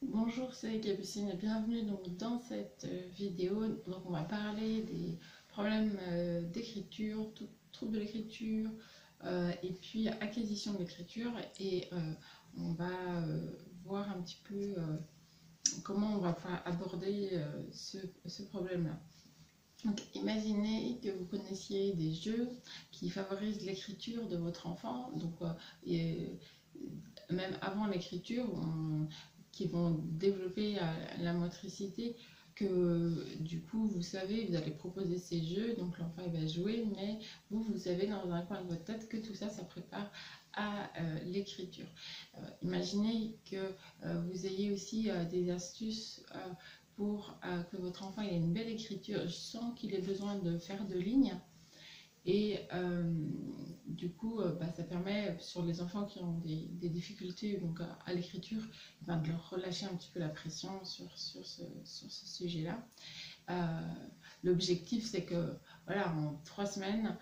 Bonjour, c'est Capucine et bienvenue donc dans cette vidéo. Donc on va parler des problèmes d'écriture, troubles de l'écriture et puis acquisition de l'écriture et on va voir un petit peu comment on va pouvoir aborder ce problème-là. Donc imaginez que vous connaissiez des jeux qui favorisent l'écriture de votre enfant, donc même avant l'écriture, qui vont développer la motricité, que du coup vous savez, vous allez proposer ces jeux, donc l'enfant il va jouer, mais vous savez dans un coin de votre tête que tout ça, ça prépare à l'écriture. Imaginez que vous ayez aussi des astuces pour que votre enfant ait une belle écriture sans qu'il ait besoin de faire de lignes. Et du coup, ça permet sur les enfants qui ont des difficultés donc, à l'écriture, de leur relâcher un petit peu la pression sur ce sujet-là. Euh, L'objectif, c'est que voilà, en 3 semaines,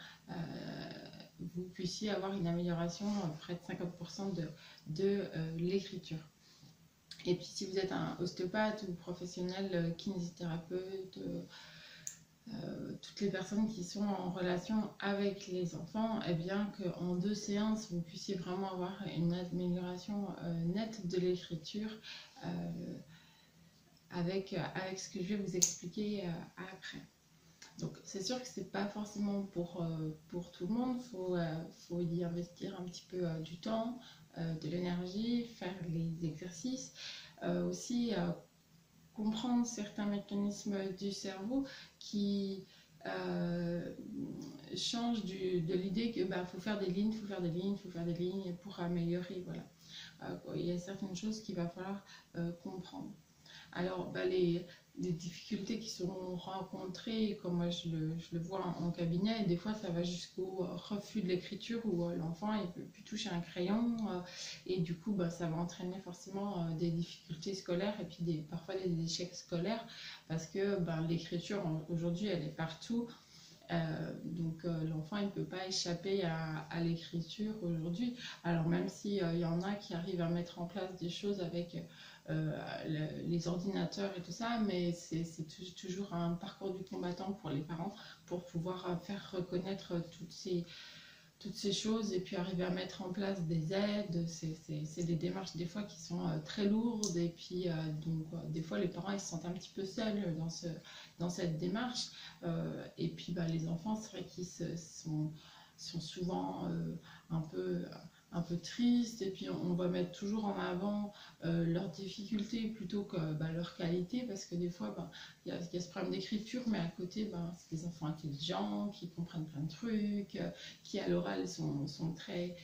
vous puissiez avoir une amélioration près de 50% de l'écriture. Et puis si vous êtes un ostéopathe ou professionnel kinésithérapeute, toutes les personnes qui sont en relation avec les enfants, et bien qu'en 2 séances, vous puissiez vraiment avoir une amélioration nette de l'écriture avec ce que je vais vous expliquer après. Donc c'est sûr que c'est pas forcément pour tout le monde, faut y investir un petit peu du temps, de l'énergie, faire les exercices, aussi comprendre certains mécanismes du cerveau qui euh, changent de l'idée que faut faire des lignes, faut faire des lignes, faut faire des lignes pour améliorer. Voilà. Il y a certaines choses qu'il va falloir comprendre. Alors, les difficultés qui seront rencontrées, comme moi je le vois en cabinet, des fois ça va jusqu'au refus de l'écriture où l'enfant il ne peut plus toucher un crayon et du coup ça va entraîner forcément des difficultés scolaires et puis parfois des échecs scolaires parce que l'écriture aujourd'hui elle est partout. L'enfant il ne peut pas échapper à l'écriture aujourd'hui. Alors même s'il y en a qui arrivent à mettre en place des choses avec les ordinateurs et tout ça, mais c'est toujours un parcours du combattant pour les parents pour pouvoir faire reconnaître toutes ces choses et puis arriver à mettre en place des aides. C'est des démarches des fois qui sont très lourdes et puis des fois les parents ils se sentent un petit peu seuls dans cette démarche. Et puis les enfants, c'est vrai qu'ils sont souvent un peu un peu tristes et puis on va mettre toujours en avant leurs difficultés plutôt que leurs qualités parce que des fois il y a ce problème d'écriture mais à côté c'est des enfants intelligents qui comprennent plein de trucs, qui à l'oral sont très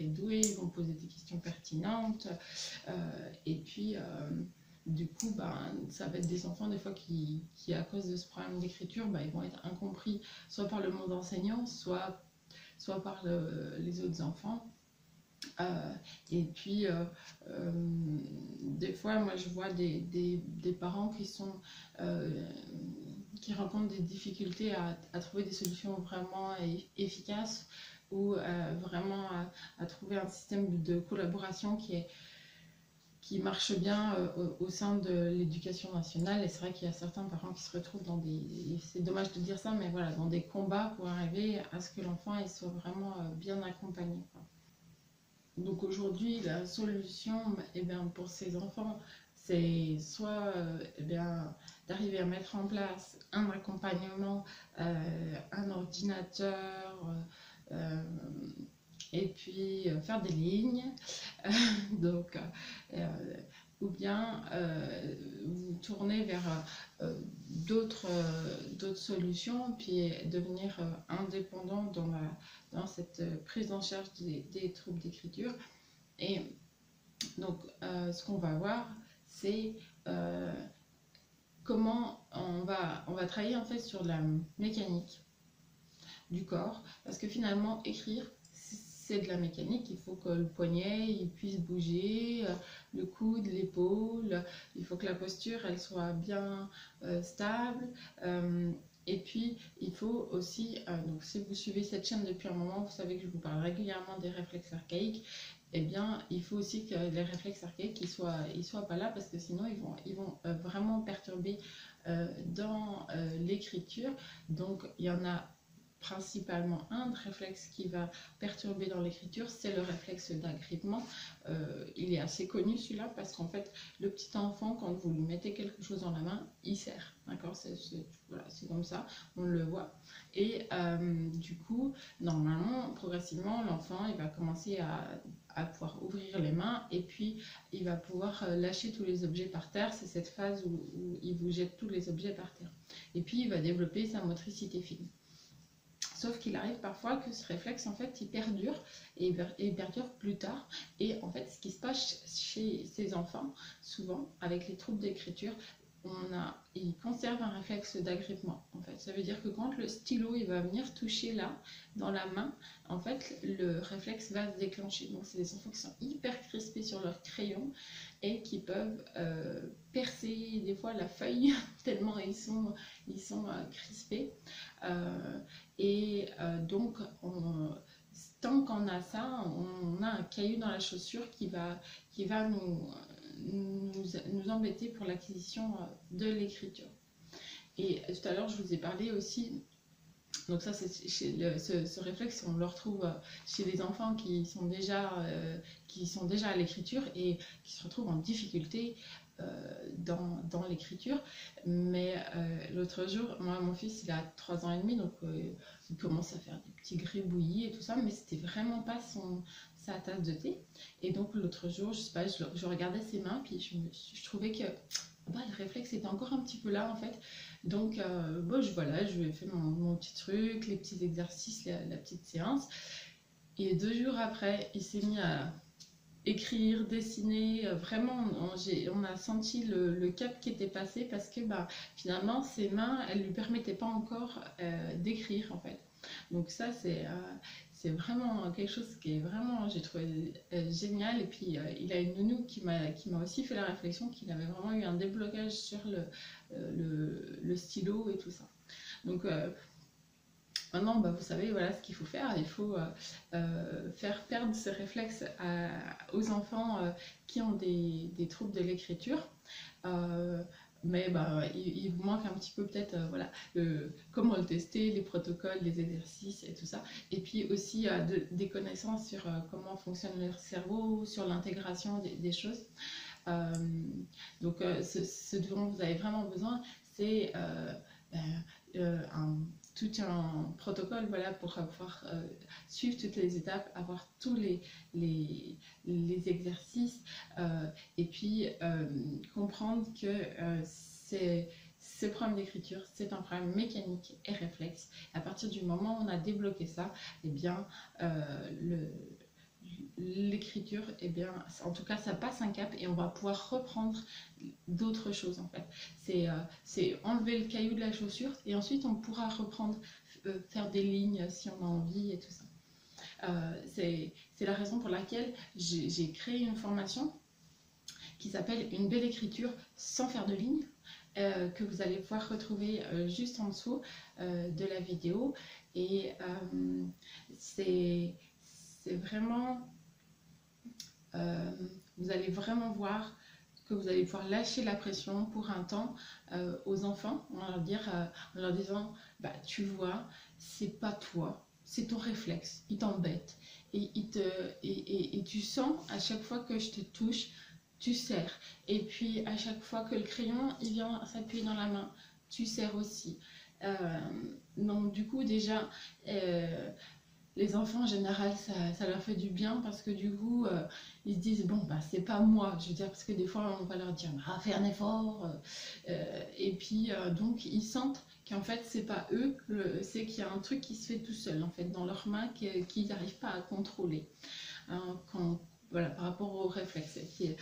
doués, ils vont poser des questions pertinentes et puis du coup, ça va être des enfants des fois qui à cause de ce problème d'écriture, ils vont être incompris soit par le monde enseignant, soit par les autres enfants. Euh, et puis, des fois, moi, je vois des parents euh, qui rencontrent des difficultés à trouver des solutions vraiment efficaces ou vraiment à trouver un système de collaboration qui marche bien au sein de l'éducation nationale. Et c'est vrai qu'il y a certains parents qui se retrouvent dans c'est dommage de dire ça, mais voilà, dans des combats pour arriver à ce que l'enfant soit vraiment bien accompagné, quoi. Donc aujourd'hui, la solution pour ces enfants, c'est soit d'arriver à mettre en place un accompagnement, un ordinateur, euh, et puis faire des lignes. Donc, euh, ou bien vous tourner vers d'autres solutions, puis devenir indépendant dans cette prise en charge des troubles d'écriture. Et donc, ce qu'on va voir, c'est comment on va travailler en fait sur la mécanique du corps, parce que finalement, écrire, c'est de la mécanique. Il faut que le poignet il puisse bouger, le coude, l'épaule. Il faut que la posture elle soit bien stable. Et puis, il faut aussi, donc si vous suivez cette chaîne depuis un moment, vous savez que je vous parle régulièrement des réflexes archaïques. eh bien, il faut aussi que les réflexes archaïques ils soient pas là parce que sinon ils vont vraiment perturber dans l'écriture. Donc, il y en a principalement un réflexe qui va perturber dans l'écriture, c'est le réflexe d'agrippement. Il est assez connu celui-là parce qu'en fait, le petit enfant, quand vous lui mettez quelque chose dans la main, il serre. D'accord, voilà, c'est comme ça, on le voit. Et du coup, normalement, progressivement, l'enfant, il va commencer à pouvoir ouvrir les mains et puis il va pouvoir lâcher tous les objets par terre. C'est cette phase où il vous jette tous les objets par terre. Et puis, il va développer sa motricité fine. Sauf qu'il arrive parfois que ce réflexe, en fait, il perdure et il perdure plus tard. Et en fait, ce qui se passe chez ces enfants, souvent, avec les troubles d'écriture, ils conservent un réflexe d'agrippement. En fait, ça veut dire que quand le stylo il va venir toucher là, dans la main, en fait, le réflexe va se déclencher. Donc, c'est des enfants qui sont hyper crispés sur leur crayon et qui peuvent percer des fois la feuille tellement ils sont crispés. Donc, tant qu'on a ça, on a un caillou dans la chaussure qui va nous embêter pour l'acquisition de l'écriture. Et tout à l'heure, je vous ai parlé aussi, donc ça, c'est ce réflexe, on le retrouve chez les enfants qui sont déjà à l'écriture et qui se retrouvent en difficulté dans l'écriture. Mais l'autre jour, moi, mon fils, il a 3 ans et demi, donc il commence à faire des petits gribouillis et tout ça, mais c'était vraiment pas sa tasse de thé. Et donc l'autre jour, je sais pas, je regardais ses mains, puis je trouvais que le réflexe était encore un petit peu là en fait. Donc je lui ai fait mon petit truc, les petits exercices, la petite séance. Et 2 jours après, il s'est mis à écrire, dessiner, vraiment on a senti le cap qui était passé parce que finalement ses mains elles lui permettaient pas encore d'écrire en fait. Donc ça c'est vraiment quelque chose qui est vraiment, j'ai trouvé génial. Et puis il a une nounou qui m'a aussi fait la réflexion qu'il avait vraiment eu un déblocage sur le stylo et tout ça. Donc maintenant, vous savez, voilà ce qu'il faut faire. Il faut faire perdre ces réflexes aux enfants qui ont des troubles de l'écriture. Mais il vous manque un petit peu peut-être comment le tester, les protocoles, les exercices et tout ça. Et puis aussi des connaissances sur comment fonctionne leur cerveau, sur l'intégration des choses. Donc ce dont vous avez vraiment besoin, c'est tout un protocole pour pouvoir suivre toutes les étapes, avoir tous les exercices et puis comprendre que ces problèmes d'écriture, c'est un problème mécanique et réflexe. À partir du moment où on a débloqué ça, eh bien, l'écriture, eh bien, en tout cas, ça passe un cap et on va pouvoir reprendre d'autres choses en fait. C'est enlever le caillou de la chaussure et ensuite on pourra reprendre, faire des lignes si on a envie et tout ça. C'est la raison pour laquelle j'ai créé une formation qui s'appelle Une belle écriture sans faire de lignes, que vous allez pouvoir retrouver juste en dessous de la vidéo. Et c'est vraiment, vous allez vraiment voir que vous allez pouvoir lâcher la pression pour un temps aux enfants en leur disant tu vois, c'est pas toi, c'est ton réflexe, il t'embête et tu sens à chaque fois que je te touche, tu serres, et puis à chaque fois que le crayon il vient s'appuyer dans la main, tu serres aussi. Donc du coup déjà les enfants en général ça leur fait du bien parce que du coup ils se disent c'est pas moi, je veux dire, parce que des fois on va leur dire fais un effort et puis donc ils sentent qu'en fait c'est pas eux, c'est qu'il y a un truc qui se fait tout seul en fait dans leurs mains qu'ils n'arrivent pas à contrôler par rapport au réflexe et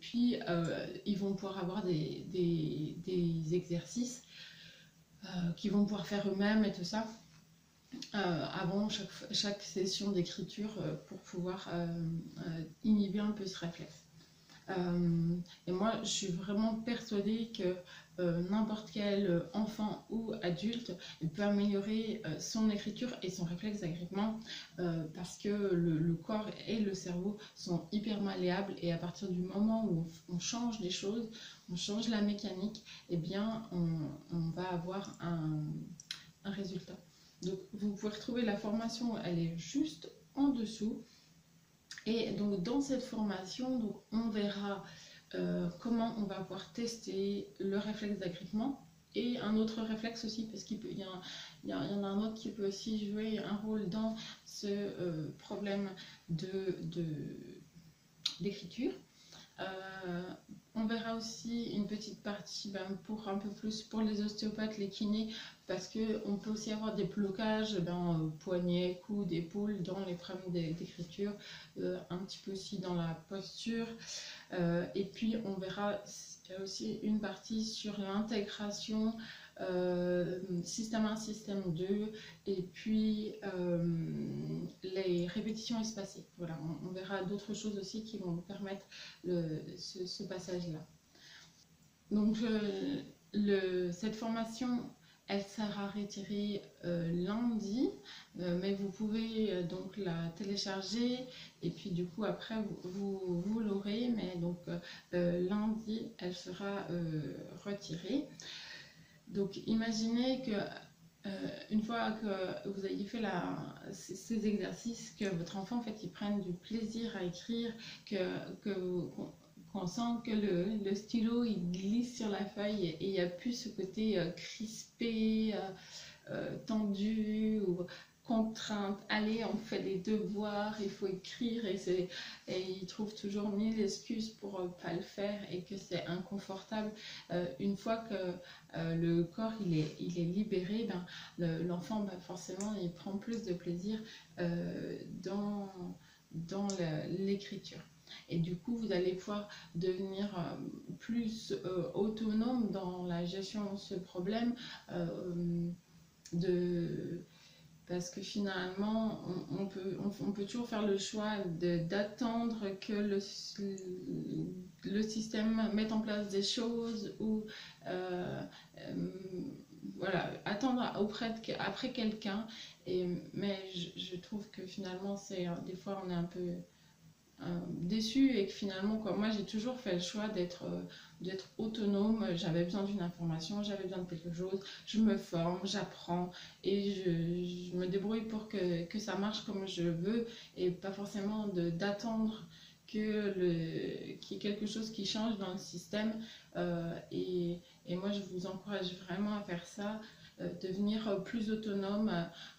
puis ils vont pouvoir avoir des exercices qu'ils vont pouvoir faire eux-mêmes et tout ça avant chaque session d'écriture pour pouvoir inhiber un peu ce réflexe. Et moi, je suis vraiment persuadée que n'importe quel enfant ou adulte peut améliorer son écriture et son réflexe d'agrippement parce que le corps et le cerveau sont hyper malléables et à partir du moment où on change des choses, on change la mécanique, eh bien, on va avoir un résultat. Donc, vous pouvez retrouver la formation, elle est juste en dessous. Et donc dans cette formation, donc, on verra comment on va pouvoir tester le réflexe d'agrippement et un autre réflexe aussi, parce qu'il y en a un autre qui peut aussi jouer un rôle dans ce problème d'écriture. On verra aussi une petite partie pour un peu plus pour les ostéopathes, les kinés, parce qu'on peut aussi avoir des blocages poignets, coudes, épaules dans les problèmes d'écriture, un petit peu aussi dans la posture. Et puis on verra aussi une partie sur l'intégration système 1, système 2 et puis les répétitions espacées. Voilà, on verra d'autres choses aussi qui vont nous permettre ce passage-là. Donc cette formation, elle sera retirée lundi, mais vous pouvez donc la télécharger et puis du coup après vous l'aurez, mais donc lundi elle sera retirée. Donc imaginez que une fois que vous ayez fait ces exercices, que votre enfant en fait il prenne du plaisir à écrire, qu'on sent que le stylo il glisse sur la feuille et il n'y a plus ce côté crispé, tendu ou contrainte. Allez, on fait les devoirs, il faut écrire et il trouve toujours 1000 excuses pour pas le faire et que c'est inconfortable. Une fois que le corps il est libéré, l'enfant forcément il prend plus de plaisir dans l'écriture. Et du coup, vous allez pouvoir devenir plus autonome dans la gestion de ce problème, parce que finalement, on peut toujours faire le choix d'attendre que le système mette en place des choses ou voilà, attendre après quelqu'un. Mais je trouve que finalement, des fois, on est un peu déçue et que finalement moi j'ai toujours fait le choix d'être autonome. J'avais besoin d'une information, j'avais besoin de quelque chose, je me forme, j'apprends et je me débrouille pour que ça marche comme je veux et pas forcément d'attendre qu'il y ait quelque chose qui change dans le système. Et moi je vous encourage vraiment à faire ça, devenir plus autonome.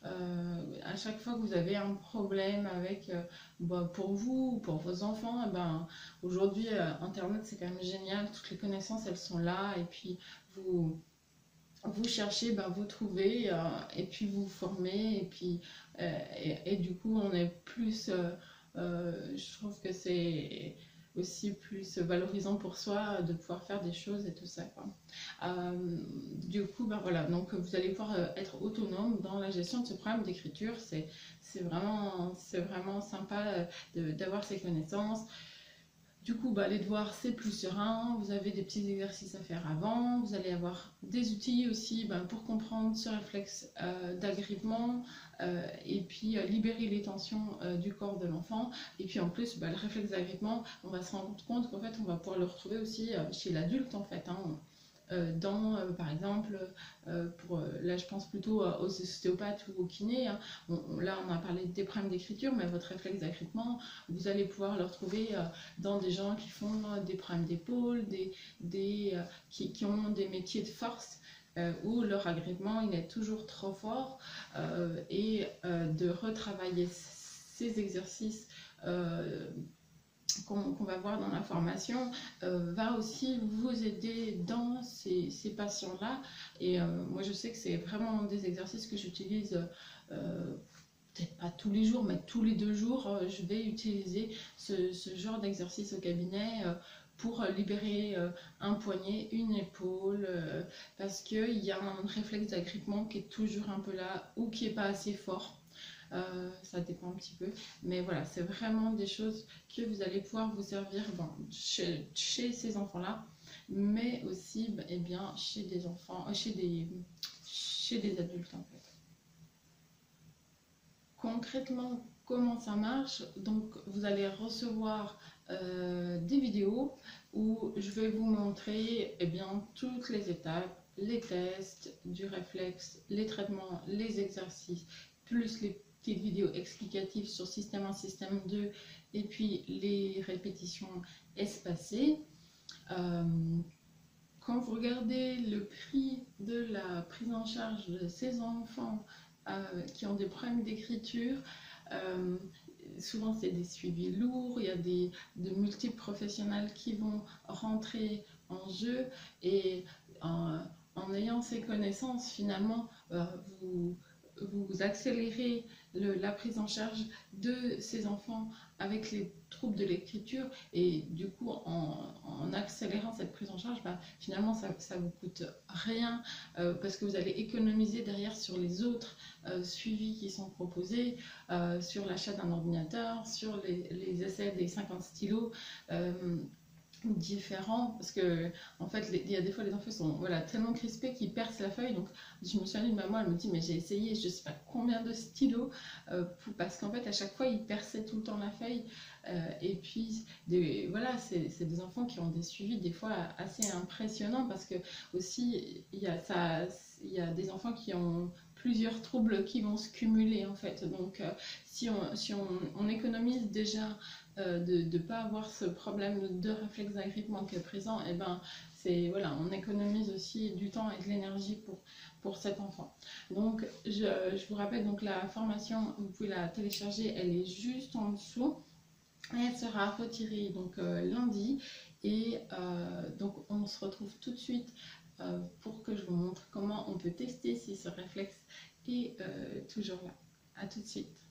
À chaque fois que vous avez un problème avec pour vous ou pour vos enfants, aujourd'hui internet c'est quand même génial, toutes les connaissances elles sont là et puis vous cherchez, vous trouvez et puis vous formez et puis et du coup on est plus je trouve que c'est aussi plus valorisant pour soi de pouvoir faire des choses et tout ça quoi. Du coup voilà, donc vous allez pouvoir être autonome dans la gestion de ce problème d'écriture. C'est vraiment sympa d'avoir ces connaissances. Du coup, les devoirs, c'est plus serein, vous avez des petits exercices à faire avant, vous allez avoir des outils aussi pour comprendre ce réflexe d'agrippement et puis libérer les tensions du corps de l'enfant. Et puis en plus, le réflexe d'agrippement, on va se rendre compte qu'en fait, on va pouvoir le retrouver aussi chez l'adulte en fait. Par exemple, là je pense plutôt aux ostéopathes ou aux kinés, hein. Là on a parlé des problèmes d'écriture, mais votre réflexe d'agrippement, vous allez pouvoir le retrouver dans des gens qui font des problèmes d'épaule, qui ont des métiers de force, où leur agrippement il est toujours trop fort, et de retravailler ces exercices qu'on va voir dans la formation va aussi vous aider dans ces patients-là. Et moi je sais que c'est vraiment des exercices que j'utilise peut-être pas tous les jours, mais tous les 2 jours, je vais utiliser ce genre d'exercice au cabinet pour libérer un poignet, une épaule, parce qu'il y a un réflexe d'agrippement qui est toujours un peu là ou qui n'est pas assez fort. ça dépend un petit peu. Mais voilà, c'est vraiment des choses que vous allez pouvoir vous servir chez ces enfants-là, mais aussi eh bien, chez des enfants, chez des adultes en fait. Concrètement, comment ça marche? Donc, vous allez recevoir des vidéos où je vais vous montrer eh bien, toutes les étapes, les tests du réflexe, les traitements, les exercices, plus les petites vidéos explicatives sur système 1, système 2, et puis les répétitions espacées. Euh, Quand vous regardez le prix de la prise en charge de ces enfants qui ont des problèmes d'écriture, euh, souvent c'est des suivis lourds, il y a de multiples professionnels qui vont rentrer en jeu et en ayant ces connaissances, finalement, vous accélérez la prise en charge de ces enfants avec les troubles de l'écriture et du coup en accélérant cette prise en charge, finalement ça vous coûte rien parce que vous allez économiser derrière sur les autres suivis qui sont proposés, sur l'achat d'un ordinateur, sur les essais des 50 stylos. Différents parce que en fait il y a des fois les enfants sont voilà, tellement crispés qu'ils percent la feuille. Donc je me souviens d'une maman, elle me dit mais j'ai essayé je sais pas combien de stylos parce qu'en fait à chaque fois ils perçaient tout le temps la feuille et puis voilà c'est des enfants qui ont des suivis des fois assez impressionnants parce que aussi il y a des enfants qui ont plusieurs troubles qui vont se cumuler en fait. Donc si on économise déjà de ne pas avoir ce problème de réflexe d'agrippement qui est présent, et ben voilà, on économise aussi du temps et de l'énergie pour cet enfant. Donc je vous rappelle, donc la formation, vous pouvez la télécharger, elle est juste en dessous. Et elle sera retirée donc lundi et donc on se retrouve tout de suite pour que je vous montre comment on peut tester si ce réflexe est toujours là. À tout de suite.